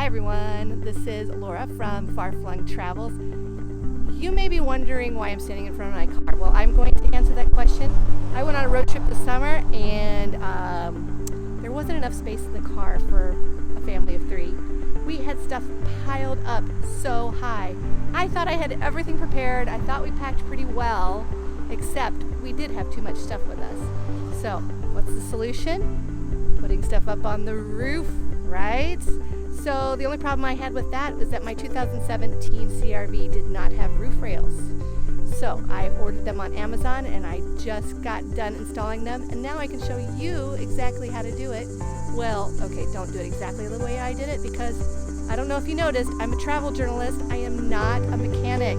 Hi everyone, this is Laura from Far-Flung Travels. You may be wondering why I'm standing in front of my car. Well, I'm going to answer that question. I went on a road trip this summer and there wasn't enough space in the car for a family of 3. We had stuff piled up so high. I thought I had everything prepared. I thought we packed pretty well, except we did have too much stuff with us. So what's the solution? Putting stuff up on the roof, right? So the only problem I had with that was that my 2017 CRV did not have roof rails. So I ordered them on Amazon and I just got done installing them, and now I can show you exactly how to do it. Well, okay, don't do it exactly the way I did it, because I don't know if you noticed, I'm a travel journalist. I am not a mechanic.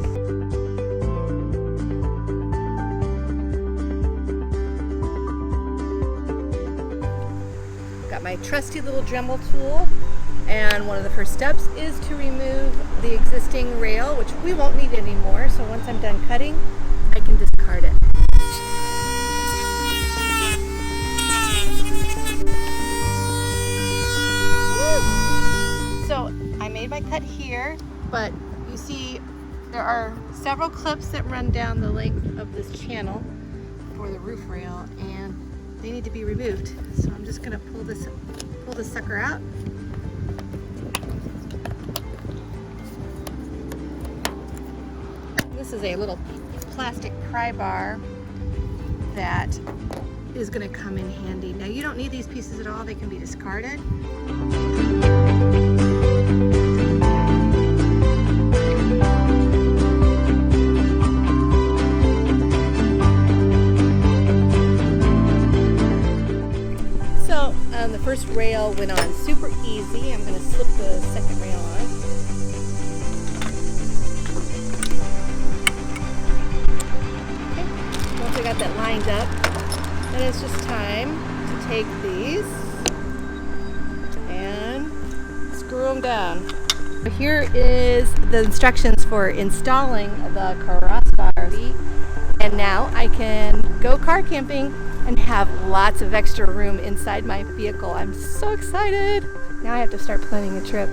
Got my trusty little Dremel tool. And one of the first steps is to remove the existing rail, which we won't need anymore. So once I'm done cutting, I can discard it. Woo! So I made my cut here, but you see there are several clips that run down the length of this channel for the roof rail, and they need to be removed. So I'm just gonna pull this sucker out. This is a little plastic pry bar that is going to come in handy. Now, you don't need these pieces at all. They can be discarded. So the first rail went on super easy. I'm going to slip the second rail on. Once I got that lined up, then it's just time to take these and screw them down. Here is the instructions for installing the crossbar, and now I can go car camping and have lots of extra room inside my vehicle. I'm so excited! Now I have to start planning a trip.